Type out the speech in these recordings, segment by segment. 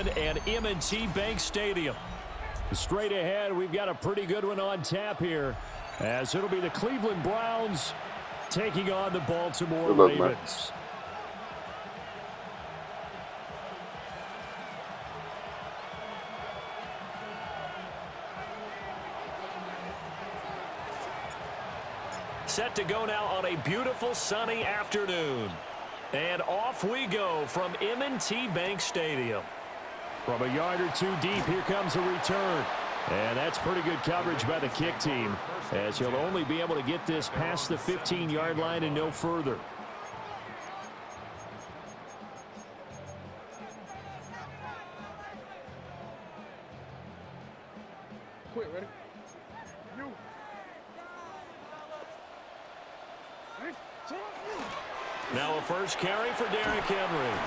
Cleveland and M&T Bank Stadium. Straight ahead, we've got a pretty good one on tap here, as it'll be the Cleveland Browns taking on the Baltimore Ravens. Set to go now on a beautiful sunny afternoon. And off we go from M&T Bank Stadium. From a yard or two deep, here comes a return. And that's pretty good coverage by the kick team, as he'll only be able to get this past the 15-yard line and no further. Quit, ready? You. Now a first carry for Derrick Henry.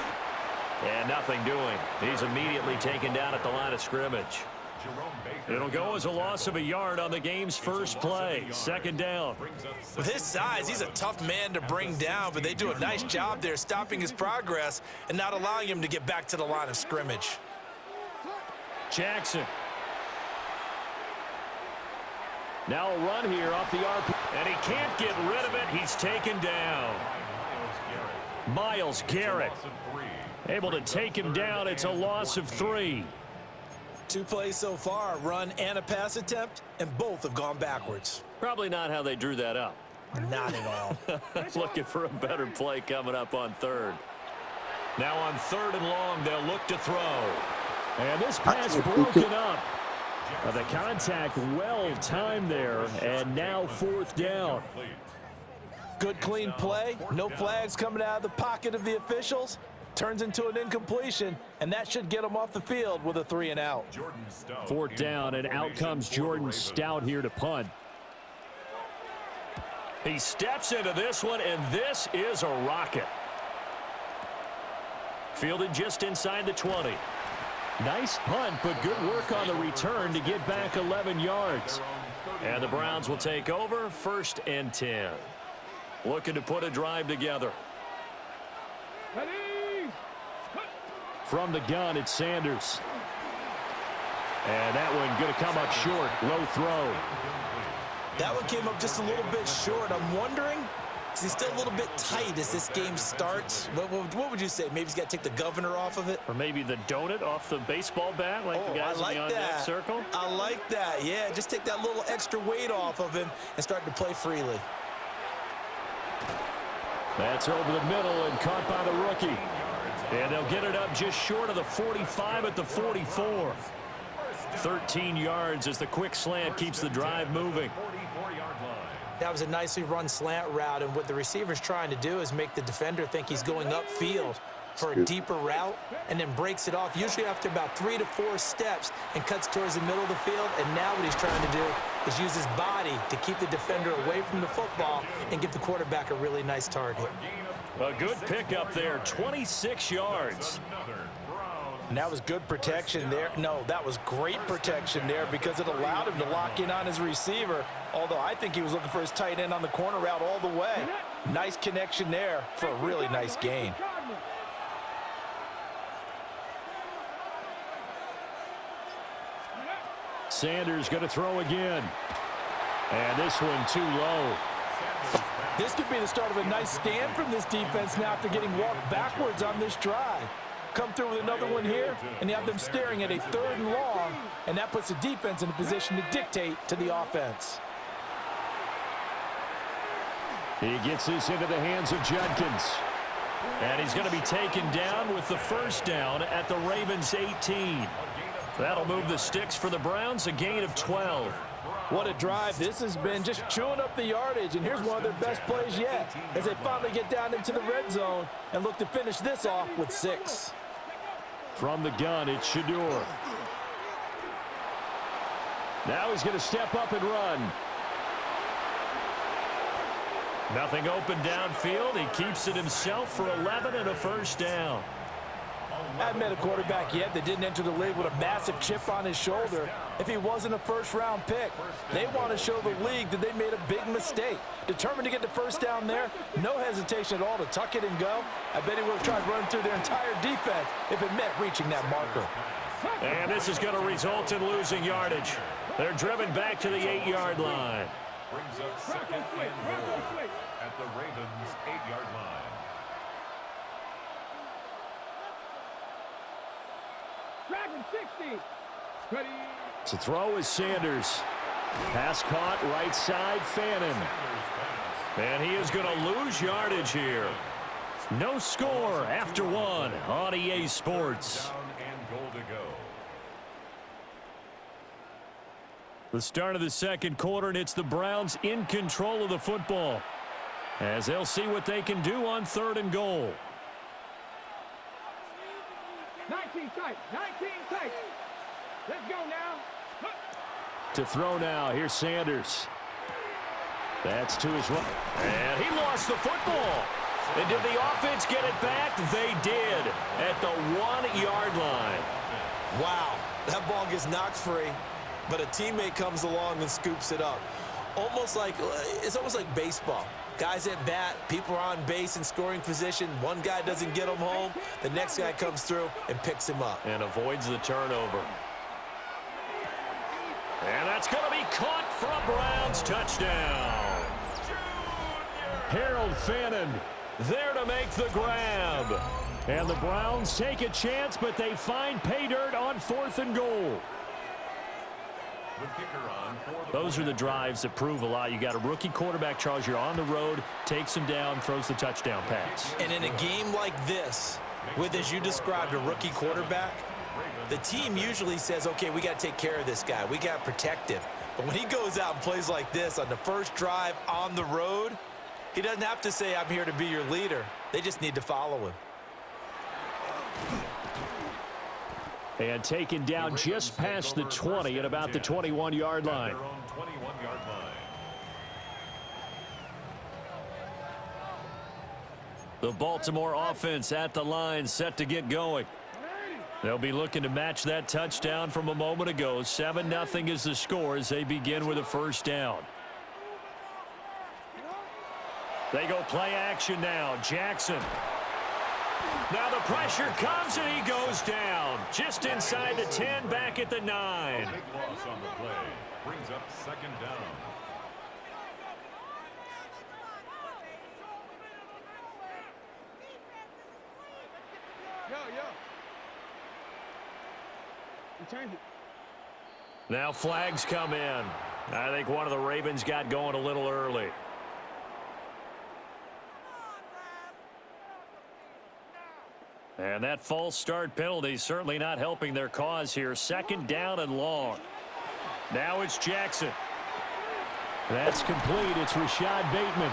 And nothing doing. He's immediately taken down at the line of scrimmage. It'll go as a loss of a yard on the game's first play. Second down. With his size, he's a tough man to bring down, but they do a nice job there stopping his progress and not allowing him to get back to the line of scrimmage. Jackson. Now a run here off the RP. And he can't get rid of it. He's taken down. Myles Garrett able to take him down. It's a loss of 3. 2 plays so far, a run and a pass attempt, and both have gone backwards. Probably not how they drew that up. Not at all. Looking for a better play coming up on third. Now on 3rd and long, they'll look to throw. And this pass broken up. The contact well timed there, and now 4th down. Good clean play. No flags coming out of the pocket of the officials. Turns into an incompletion, and that should get him off the field with a 3 and out. 4th down, and out comes Jordan Stout here to punt. He steps into this one, and this is a rocket. Fielded just inside the 20. Nice punt, but good work on the return to get back 11 yards. And the Browns will take over, 1st and 10. Looking to put a drive together. From the gun, it's Sanders. And that one going to come up short. Low throw. That one came up just a little bit short. I'm wondering, is he still a little bit tight as this game starts? What would you say? Maybe he's got to take the governor off of it? Or maybe the donut off the baseball bat like the guys in the on-deck circle? I like that. Yeah, just take that little extra weight off of him and start to play freely. That's over the middle and caught by the rookie. And they'll get it up just short of the 45 at the 44. 13 yards as the quick slant keeps the drive moving. That was a nicely run slant route, and what the receiver's trying to do is make the defender think he's going upfield for a deeper route and then breaks it off, usually after about 3 to 4 steps, and cuts towards the middle of the field. And now what he's trying to do is use his body to keep the defender away from the football and give the quarterback a really nice target. A good pickup there, 26 yards. And that was good protection there. No, that was great protection there because it allowed him to lock in on his receiver, although I think he was looking for his tight end on the corner route all the way. Nice connection there for a really nice gain. Sanders going to throw again. And this one too low. This could be the start of a nice stand from this defense now after getting walked backwards on this drive. Come through with another one here, and you have them staring at a 3rd and long, and that puts the defense in a position to dictate to the offense. He gets this into the hands of Judkins. And he's going to be taken down with the 1st down at the Ravens 18. That'll move the sticks for the Browns, a gain of 12. What a drive this has been, just chewing up the yardage, and here's one of their best plays yet as they finally get down into the red zone and look to finish this off with 6. From the gun, it's Shador. Now he's going to step up and run. Nothing open downfield. He keeps it himself for 11 and a 1st down. I haven't met a quarterback yet that didn't enter the league with a massive chip on his shoulder if he wasn't a first-round pick. They want to show the league that they made a big mistake. Determined to get the first down there, no hesitation at all to tuck it and go. I bet he would have tried running through their entire defense if it meant reaching that marker. And this is going to result in losing yardage. They're driven back to the 8-yard line. Brings up second and goal at the Ravens' 8-yard line. Dragon 60. Ready. To throw is Sanders. Pass caught right side, Fannin. And he is going to lose yardage here. No score after one on EA Sports. Down and goal to go. The start of the second quarter, and it's the Browns in control of the football as they'll see what they can do on 3rd and goal. 19 tight. 19 tight. Let's go now. To throw now, here's Sanders. That's to his right. And he lost the football. And did the offense get it back? They did at the 1-yard line. Wow, that ball gets knocked free, but a teammate comes along and scoops it up. It's almost like baseball. Guys at bat, people are on base in scoring position. One guy doesn't get him home. The next guy comes through and picks him up. And avoids the turnover. And that's going to be caught for a Browns touchdown. Harold Fannin there to make the grab. And the Browns take a chance, but they find pay dirt on 4th and goal. The kicker on for the Those are the drives that prove a lot. You got a rookie quarterback, Charles. You're on the road, takes him down, throws the touchdown pass. And in a game like this, with, as you described, a rookie quarterback, the team usually says, okay, we got to take care of this guy. We got to protect him. But when he goes out and plays like this on the first drive on the road, he doesn't have to say, I'm here to be your leader. They just need to follow him. And taken down just past the 20 at about the 21-yard line. their own 21-yard line. The Baltimore offense at the line, set to get going. They'll be looking to match that touchdown from a moment ago. 7-0 is the score as they begin with a first down. They go play action now. Jackson. Now the pressure comes and he goes down. Just inside the 10, back at the 9. Big loss on the play. Brings up second down. Yo. You change it. Now flags come in. I think one of the Ravens got going a little early. And that false start penalty certainly not helping their cause here. 2nd down and long. Now it's Jackson. That's complete. It's Rashad Bateman.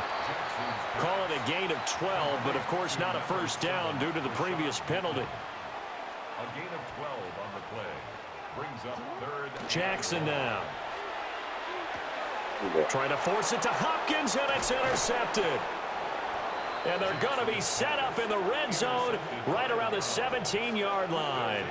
Call it a gain of 12, but of course not a first down due to the previous penalty. A gain of 12 on the play. Brings up 3rd. Jackson now. Trying to force it to Hopkins, and it's intercepted. And they're going to be set up in the red zone right around the 17-yard line.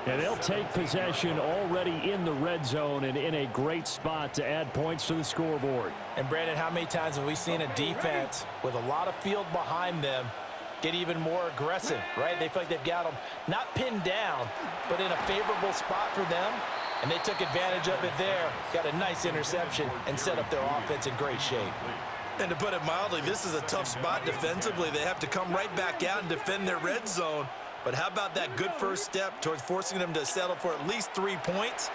And they'll take possession already in the red zone and in a great spot to add points to the scoreboard. And, Brandon, how many times have we seen a defense with a lot of field behind them get even more aggressive, right? They feel like they've got them not pinned down, but in a favorable spot for them. And they took advantage of it there, got a nice interception, and set up their offense in great shape. And to put it mildly, this is a tough spot defensively. They have to come right back out and defend their red zone. But how about that good first step towards forcing them to settle for at least 3 points?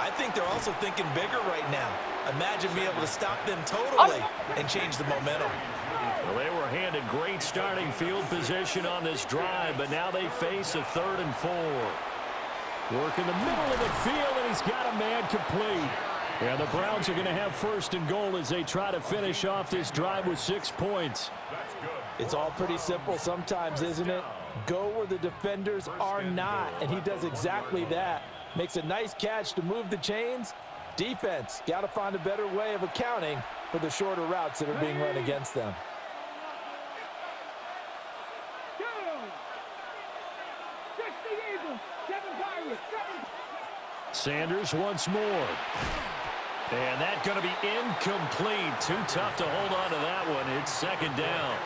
I think they're also thinking bigger right now. Imagine being able to stop them totally and change the momentum. Well, they were handed great starting field position on this drive, but now they face a 3rd and 4. Work in the middle of the field, and he's got a man complete. And the Browns are going to have 1st and goal as they try to finish off this drive with 6 points. It's all pretty simple sometimes, isn't it? Go where the defenders are not, and he does exactly that. Makes a nice catch to move the chains. Defense, got to find a better way of accounting for the shorter routes that are being run against them. the Eagles. 7 Pirates. 7. Sanders once more. And that's going to be incomplete. Too tough to hold on to that one. It's second down.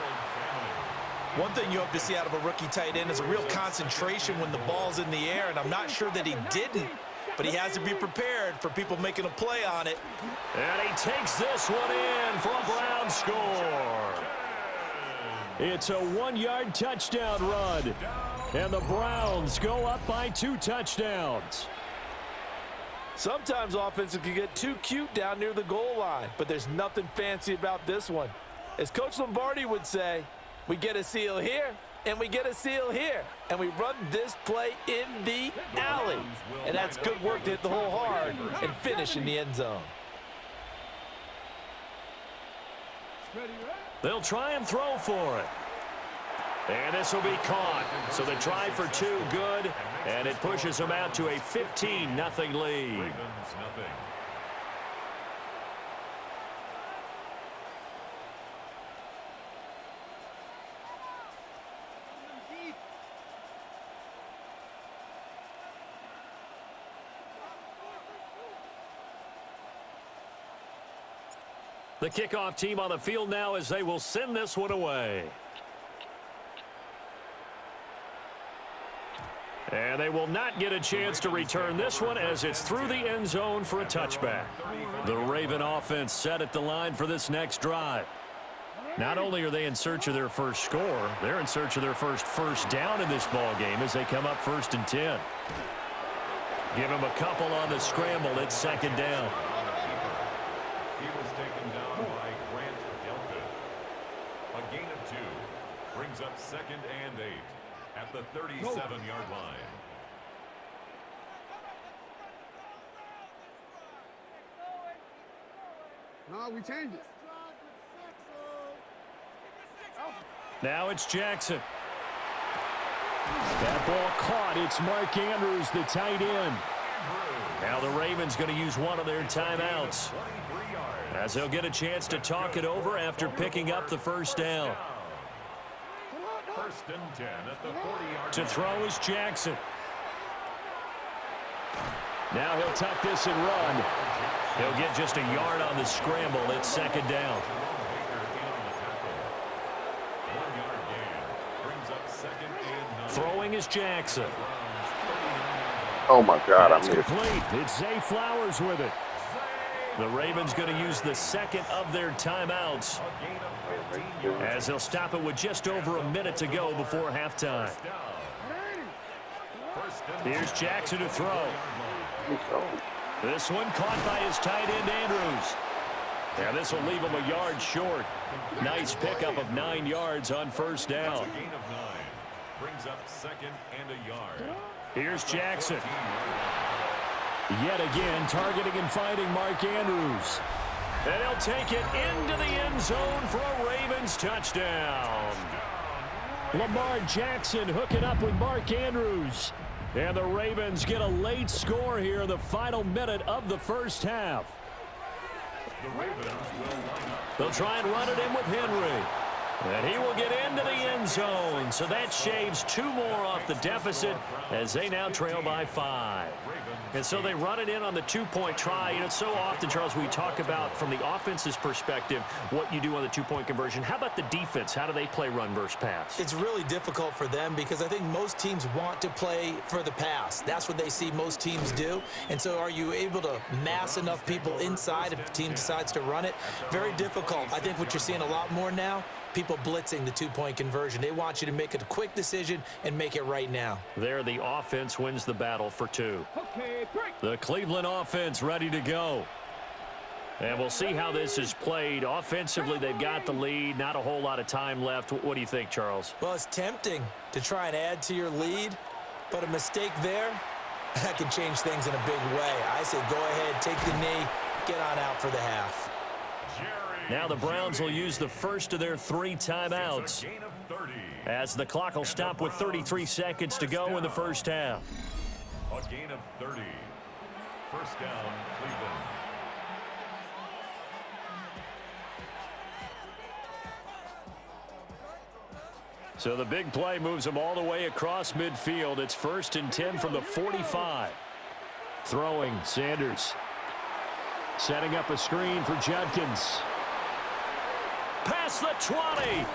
One thing you hope to see out of a rookie tight end is a real concentration when the ball's in the air, and I'm not sure that he didn't, but he has to be prepared for people making a play on it. And he takes this one in for a Brown score. It's a 1-yard touchdown run, and the Browns go up by 2 touchdowns. Sometimes offenses can get too cute down near the goal line, but there's nothing fancy about this one. As Coach Lombardi would say, we get a seal here, and we get a seal here, and we run this play in the alley. And that's good work to hit the hole hard and finish in the end zone. They'll try and throw for it. And this will be caught. So the try for 2, good, and it pushes them out to a 15-0 lead. The kickoff team on the field now as they will send this one away. And they will not get a chance to return this one as it's through the end zone for a touchback. The Raven offense set at the line for this next drive. Not only are they in search of their first score, they're in search of their first down in this ball game as they come up 1st and 10. Give them a couple on the scramble. It's second down. He was taken down by Grant Delpit. A gain of 2 brings up 2nd and 8 at the 37-yard line. No, we changed it. Now it's Jackson. That ball caught. It's Mark Andrews, the tight end. Now the Ravens going to use one of their timeouts, as they'll get a chance to talk it over after picking up the first down. 1st and 10 at the 40-yard To throw is Jackson. Now he'll tuck this and run. He'll get just a yard on the scramble. It's second down. Throwing is Jackson. Oh, my God. That's complete. It's Zay Flowers with it. The Ravens going to use the second of their timeouts, as they'll stop it with just over a minute to go before halftime. Here's Jackson to throw. This one caught by his tight end, Andrews. Yeah, this will leave him a yard short. Nice pickup of 9 yards on first down. Gain of 9 brings up 2nd and a yard. Here's Jackson. Yet again, targeting and finding Mark Andrews. And he'll take it into the end zone for a Ravens touchdown. Lamar Jackson hooking up with Mark Andrews. And the Ravens get a late score here in the final minute of the first half. The Ravens will line up. They'll try and run it in with Henry. And he will get into the end zone. So that shaves 2 more off the deficit as they now trail by 5. And so they run it in on the 2-point try. You know, so often, Charles, we talk about from the offense's perspective what you do on the 2-point conversion. How about the defense? How do they play run versus pass? It's really difficult for them because I think most teams want to play for the pass. That's what they see most teams do. And so are you able to mass enough people inside if the team decides to run it? Very difficult. I think what you're seeing a lot more now, people blitzing the 2-point conversion. They want you to make a quick decision and make it right now. There, the offense wins the battle for 2. Okay, break. The Cleveland offense ready to go. And we'll see how this is played. Offensively, they've got the lead. Not a whole lot of time left. What do you think, Charles? Well, it's tempting to try and add to your lead, but a mistake there, that can change things in a big way. I say go ahead, take the knee, get on out for the half. Now the Browns will use the first of their 3 timeouts, as the clock will stop with 33 seconds to go in the first half. A gain of 30. First down, Cleveland. So the big play moves them all the way across midfield. It's 1st and 10 from the 45. Throwing, Sanders. Setting up a screen for Judkins. Past the 20.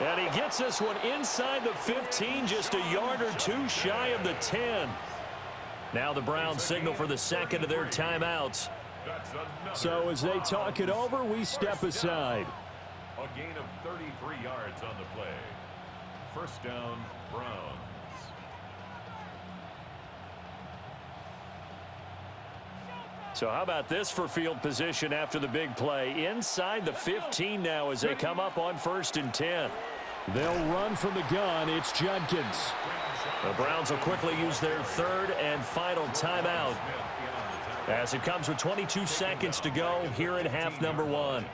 And he gets this one inside the 15, just a yard or two shy of the 10. Now the Browns signal for the second of their timeouts. So as they talk it over, we step aside. A gain of 33 yards on the play. 1st down, Browns. So how about this for field position after the big play? Inside the 15 now as they come up on 1st and 10. They'll run from the gun. It's Judkins. The Browns will quickly use their 3rd and final timeout as it comes with 22 seconds to go here in half number 1.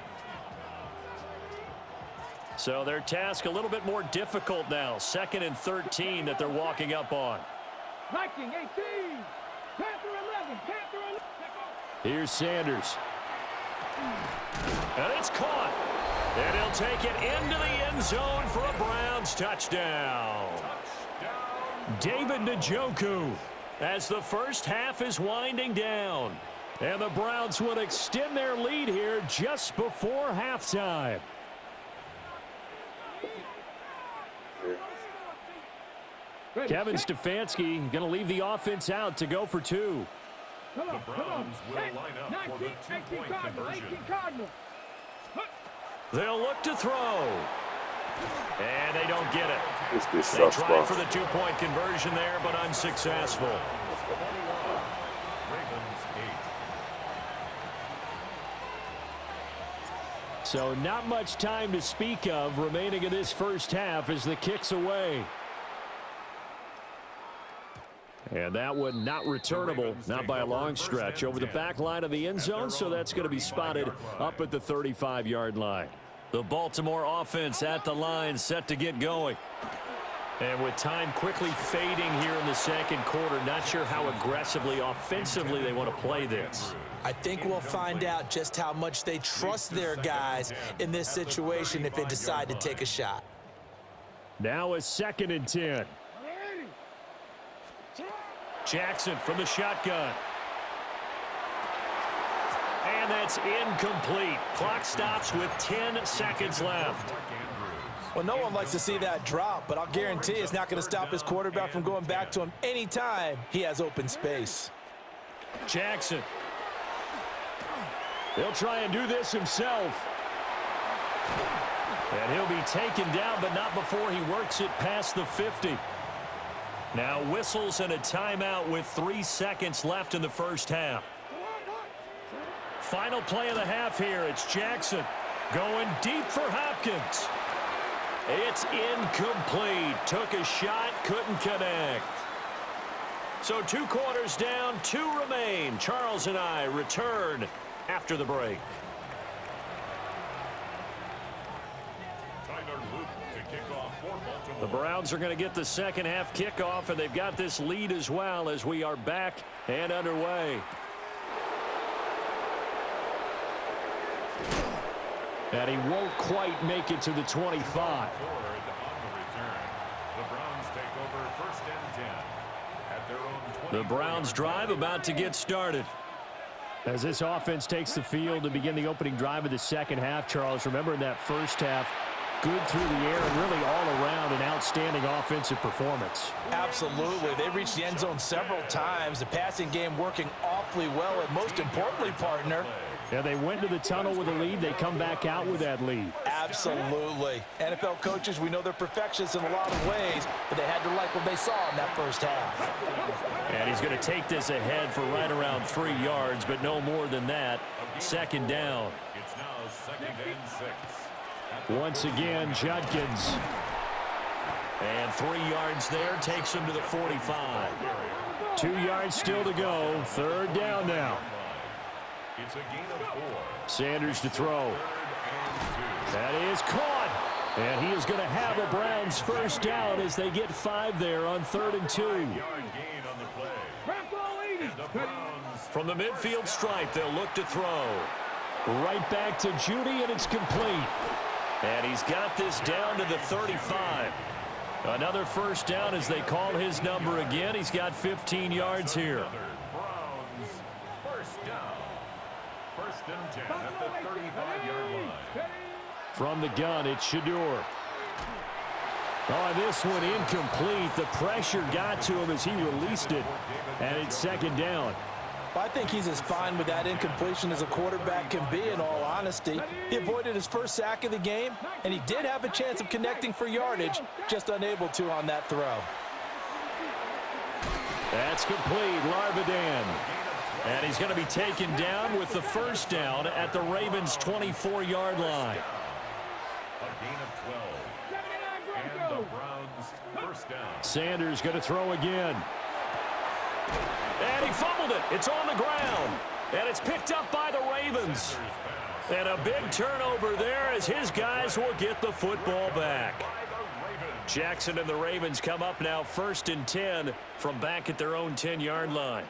So their task a little bit more difficult now. 2nd and 13 that they're walking up on. Viking 18. Panther 11. Panther 11. Here's Sanders. And it's caught. And he'll take it into the end zone for a Browns touchdown. David Njoku as the first half is winding down. And the Browns would extend their lead here just before halftime. Kevin Stefanski going to leave the offense out to go for 2. The Browns will line up for the 2-point conversion. They'll look to throw. And they don't get it. They tried for the 2-point conversion there, but unsuccessful. Ravens 8. So not much time to speak of remaining in this first half as the kick's away. And that one not returnable, not by a long stretch, over the back line of the end zone, so that's going to be spotted up at the 35-yard line. The Baltimore offense at the line, set to get going. And with time quickly fading here in the second quarter, not sure how aggressively, offensively they want to play this. I think we'll find out just how much they trust their guys in this situation if they decide to take a shot. Now a 2nd and 10. Jackson from the shotgun. And that's incomplete. Clock stops with 10 seconds left. Well, no one likes to see that drop, but I'll guarantee it's not going to stop his quarterback from going back to him anytime he has open space. Jackson. He'll try and do this himself. And he'll be taken down, but not before he works it past the 50. Now whistles and a timeout with 3 seconds left in the first half. Final play of the half here. It's Jackson going deep for Hopkins. It's incomplete. Took a shot, couldn't connect. So 2 quarters down, 2 remain. Charles and I return after the break. The Browns are going to get the second half kickoff, and they've got this lead as well as we are back and underway. And he won't quite make it to the 25. The Browns drive about to get started. As this offense takes the field to begin the opening drive of the second half, Charles, remember in that first half, good through the air and really all around an outstanding offensive performance. Absolutely. They reached the end zone several times. The passing game working awfully well, and most importantly, partner, yeah, they went to the tunnel with a lead. They come back out with that lead. Absolutely. NFL coaches, we know they're perfectionists in a lot of ways, but they had to like what they saw in that first half. And he's going to take this ahead for right around 3 yards, but no more than that. Second down. It's now 2nd and 6. Once again, Judkins. And 3 yards there takes him to the 45. 2 yards still to go. Third down now. It's a gain of 4. Sanders to throw. That is caught. And he is going to have a Browns first down as they get 5 there on 3rd and 2. Yard gain on the play. And the Browns from the midfield stripe, they'll look to throw. Right back to Judy, and it's complete. And he's got this down to the 35. Another first down as they call his number again. He's got 15 yards here. Browns, first down. First and 10 at the 35-yard line. From the gun, it's Shador. Oh, this one incomplete. The pressure got to him as he released it, and it's second down. I think he's as fine with that incompletion as a quarterback can be, in all honesty. He avoided his first sack of the game, and he did have a chance of connecting for yardage, just unable to on that throw. That's complete, Larvidan. And he's going to be taken down with the first down at the Ravens' 24-yard line. A gain of 12. And the Browns, first down. Sanders going to throw again. And he fumbled it. It's on the ground. And it's picked up by the Ravens. And a big turnover there as his guys will get the football back. Jackson and the Ravens come up now first and 10 from back at their own 10-yard line.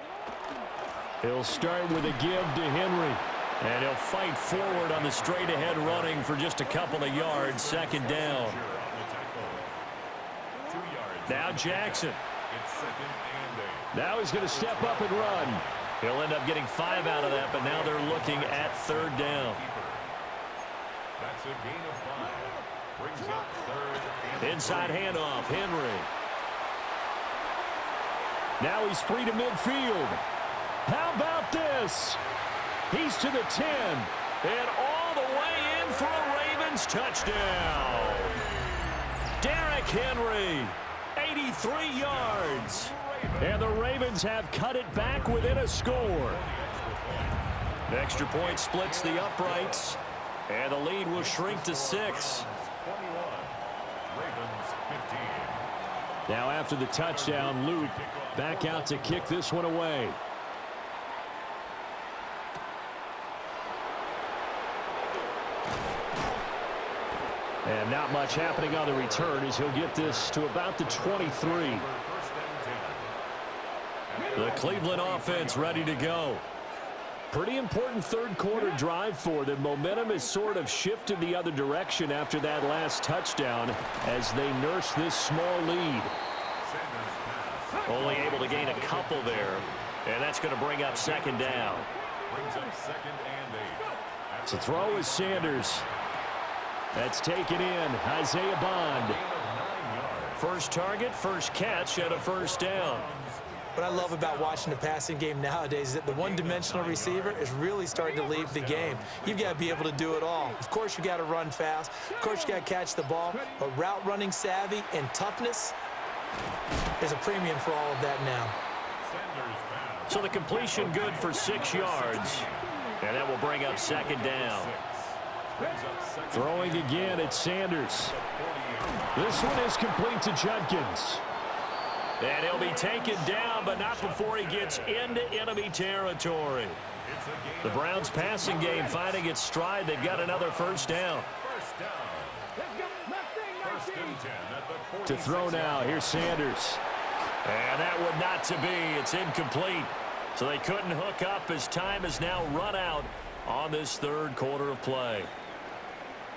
He'll start with a give to Henry. And he'll fight forward on the straight-ahead running for just a couple of yards. Second down. Now Jackson. Now he's going to step up and run. He'll end up getting 5 out of that, but now they're looking at third down. That's a gain of 5. Brings up third. Inside handoff, Henry. Now he's free to midfield. How about this? He's to the 10. And all the way in for a Ravens touchdown. Derrick Henry, 83 yards. And the Ravens have cut it back within a score. The extra point splits the uprights. And the lead will shrink to 6. Now after the touchdown, Luke back out to kick this one away. And not much happening on the return as he'll get this to about the 23. The Cleveland offense ready to go. Pretty important third quarter drive for them. Momentum has sort of shifted the other direction after that last touchdown as they nurse this small lead. Only able to gain a couple there, and that's going to bring up second down. To throw is Sanders. That's taken in. Isaiah Bond. First target, first catch, and a first down. What I love about watching the passing game nowadays is that the one-dimensional receiver is really starting to leave the game. You've got to be able to do it all. Of course, you got to run fast. Of course, you got to catch the ball. But route running savvy and toughness, there's a premium for all of that now. So the completion good for 6 yards. And that will bring up second down. Throwing again at Sanders. This one is complete to Judkins. And he'll be taken down, but not before he gets into enemy territory. The Browns passing game finding its stride. They've got another first down. To throw now, here's Sanders. And that would not to be. It's incomplete. So they couldn't hook up as time has now run out on this third quarter of play.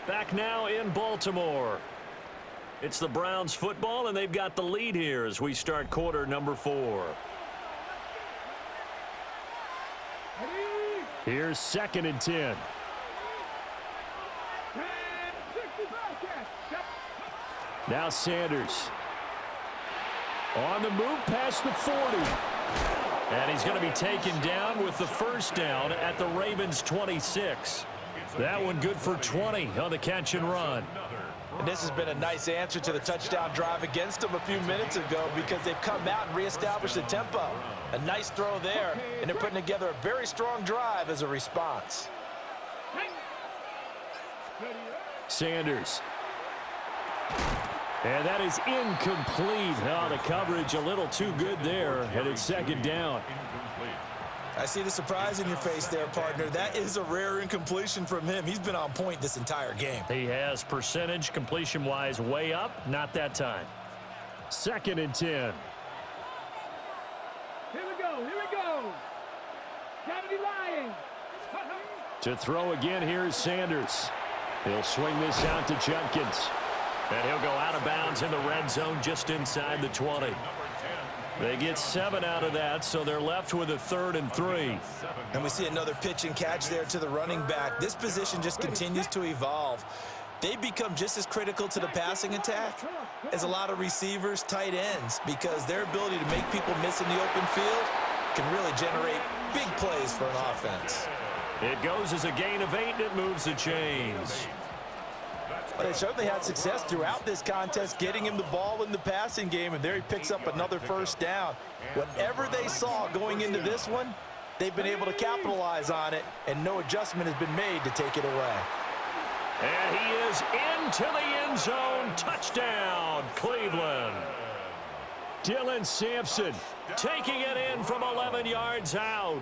Back now in Baltimore. It's the Browns football, and they've got the lead here as we start quarter number 4. Here's second and 10. Now Sanders. On the move past the 40. And he's going to be taken down with the first down at the Ravens' 26. That one good for 20 on the catch and run. And this has been a nice answer to the touchdown drive against them a few minutes ago because they've come out and reestablished the tempo. A nice throw there, and they're putting together a very strong drive as a response. Sanders. And that is incomplete. Oh, the coverage a little too good there, and it's second down. I see the surprise in your face there, partner. That is a rare incompletion from him. He's been on point this entire game. He has percentage completion-wise way up. Not that time. Second and 10. Here we go. Here we go. Kennedy lying. To throw again, here's Sanders. He'll swing this out to Judkins. And he'll go out of bounds in the red zone just inside the 20. They get 7 out of that, so they're left with a 3rd and 3. And we see another pitch and catch there to the running back. This position just continues to evolve. They become just as critical to the passing attack as a lot of receivers, tight ends, because their ability to make people miss in the open field can really generate big plays for an offense. It goes as a gain of 8, and it moves the chains. Well, they certainly had success throughout this contest getting him the ball in the passing game, and there he picks up another 1st down. Whatever they saw going into this one, they've been able to capitalize on it, and no adjustment has been made to take it away. And he is into the end zone. Touchdown, Cleveland. Dylan Sampson taking it in from 11 yards out.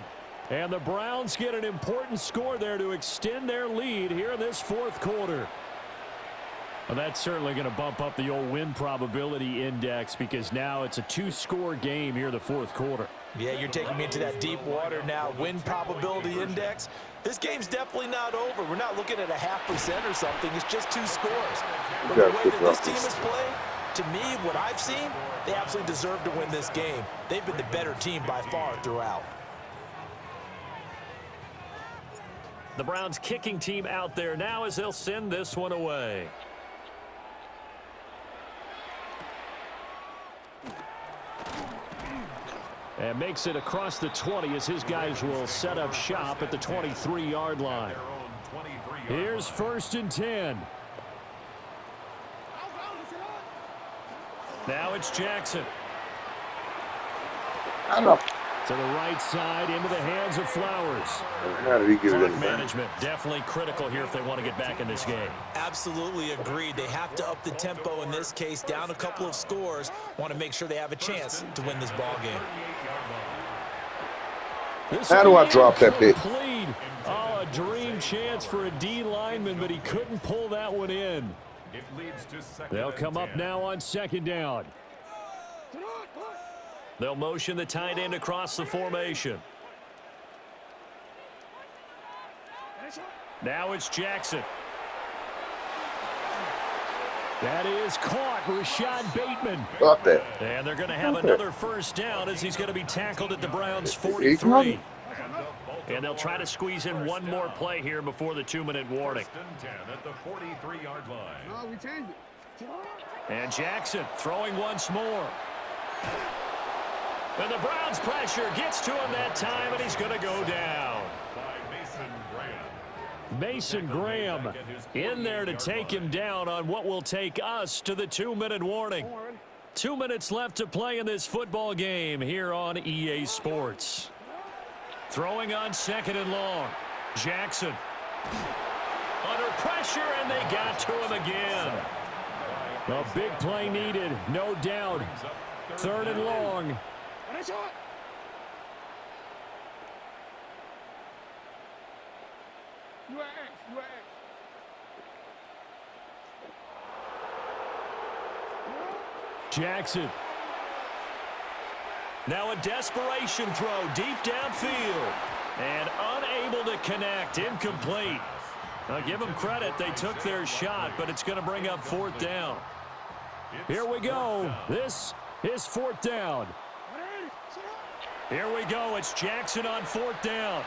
And the Browns get an important score there to extend their lead here in this 4th quarter. Well, that's certainly going to bump up the old win probability index because now it's a 2-score game here in the 4th quarter. Yeah, you're taking me into that deep water now. Win probability index. This game's definitely not over. We're not looking at a 0.5% or something. It's just 2 scores. But the way that this team has played, to me, what I've seen, they absolutely deserve to win this game. They've been the better team by far throughout. The Browns kicking team out there now as they'll send this one away. And makes it across the 20 as his guys will set up shop at the 23-yard line. Here's 1st and 10. Now it's Jackson. To the right side, into the hands of Flowers. How did he give it Clock management definitely critical here if they want to get back in this game. Absolutely agreed. They have to up the tempo in this case, down a couple of scores. Want to make sure they have a chance to win this ball game. How do I drop that pitch? Oh, a dream chance for a D lineman, but he couldn't pull that one in. They'll come up now on 2nd down. They'll motion the tight end across the formation. Now it's Jackson. That is caught. Rashad Bateman. Got that. And they're going to have another 1st down as he's going to be tackled at the Browns' 43. And they'll try to squeeze in one more play here before the 2-minute warning. At the 43-yard line. And Jackson throwing once more. And the Browns pressure gets to him that time, and he's going to go down. Mason Graham in there to take him down on what will take us to the 2-minute warning. 2 minutes left to play in this football game here on EA Sports. Throwing on 2nd and long. Jackson under pressure, and they got to him again. A big play needed, no doubt. 3rd and long. Jackson. Now a desperation throw deep downfield. And unable to connect. Incomplete. I'll give them credit. They took their shot, but it's going to bring up 4th down. Here we go. This is 4th down. Here we go. It's Jackson on 4th down.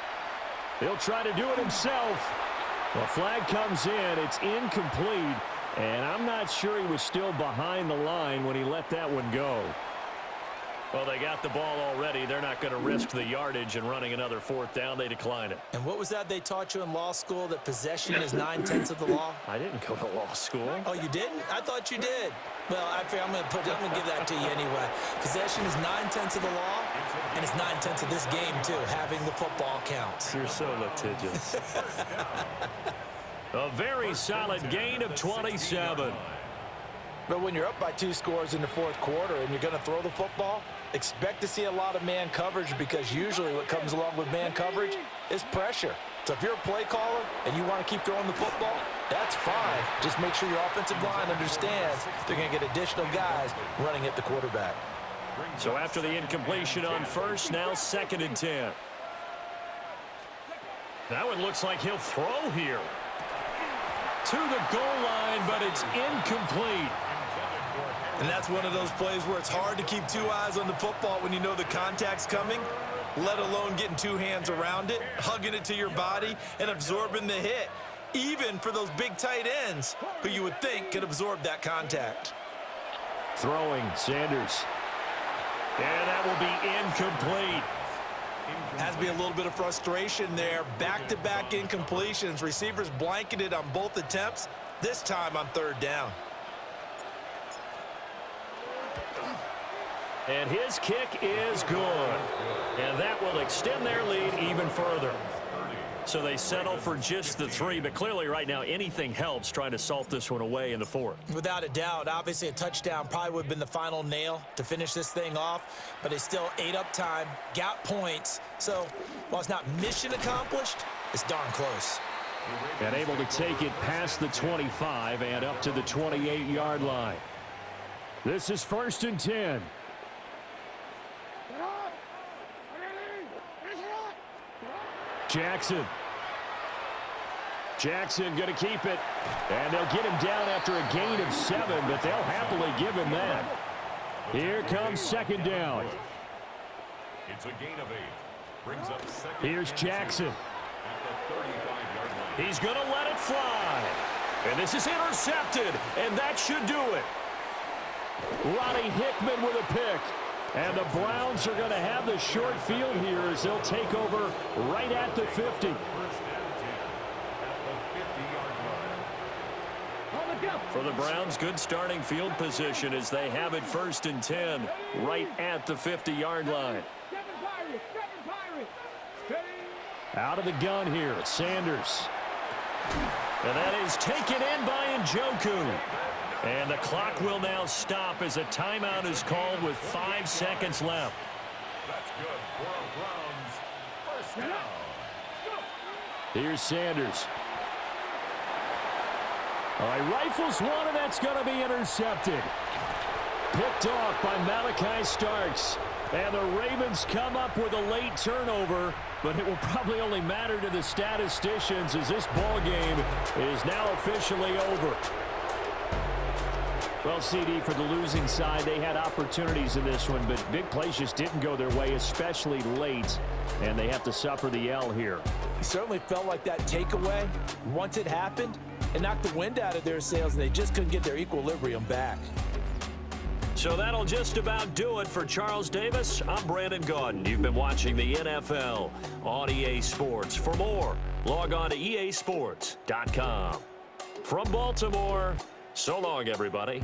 He'll try to do it himself. The flag comes in. It's incomplete. And I'm not sure he was still behind the line when he let that one go. Well, they got the ball already. They're not going to risk the yardage and running another 4th down. They decline it. And what was that they taught you in law school, that possession is 9/10 of the law? I didn't go to law school. Oh, you didn't? I thought you did. Well, I'm going to give that to you anyway. Possession is 9/10 of the law, and it's 9/10 of this game, too, having the football count. You're so litigious. A very solid gain of 27. But when you're up by 2 scores in the 4th quarter and you're going to throw the football, expect to see a lot of man coverage, because usually what comes along with man coverage is pressure. So if you're a play caller and you want to keep throwing the football, that's fine. Just make sure your offensive line understands they're going to get additional guys running at the quarterback. So after the incompletion on 1st, now 2nd and 10. That one looks like he'll throw here. to the goal line, but it's incomplete. And that's one of those plays where it's hard to keep two eyes on the football when you know the contact's coming, let alone getting two hands around it, hugging it to your body, and absorbing the hit, even for those big tight ends who you would think could absorb that contact. Throwing, Sanders. And that will be incomplete. Has to be a little bit of frustration there. Back-to-back incompletions. Receivers blanketed on both attempts, this time on third down. And his kick is good. And that will extend their lead even further. So they settle for just the 3, but clearly right now anything helps trying to salt this one away in the 4th. Without a doubt, obviously a touchdown probably would have been the final nail to finish this thing off, but they still ate up time, got points. So while it's not mission accomplished, it's darn close. And able to take it past the 25 and up to the 28-yard line. This is 1st and 10. Jackson going to keep it. And they'll get him down after a gain of 7, but they'll happily give him that. Here comes 2nd down. It's a gain of 8. Brings up 2nd. Here's Jackson. At the 35-yard line. He's going to let it fly. And this is intercepted, and that should do it. Ronnie Hickman with a pick. And the Browns are going to have the short field here as they'll take over right at the 50. First and 10 at the 50-yard line. For the Browns, good starting field position as they have it 1st and 10 right at the 50-yard line. Out of the gun here, Sanders. And that is taken in by Njoku. And the clock will now stop as a timeout is called with 5 seconds left. That's good for a Browns first down. Here's Sanders. All right, rifles one, and that's going to be intercepted. Picked off by Malachi Starks. And the Ravens come up with a late turnover, but it will probably only matter to the statisticians as this ball game is now officially over. Well, CD, for the losing side, they had opportunities in this one, but big plays just didn't go their way, especially late, and they have to suffer the L here. It certainly felt like that takeaway, once it happened, it knocked the wind out of their sails, and they just couldn't get their equilibrium back. So that'll just about do it for Charles Davis. I'm Brandon Gaudin. You've been watching the NFL on EA Sports. For more, log on to easports.com. From Baltimore, so long, everybody.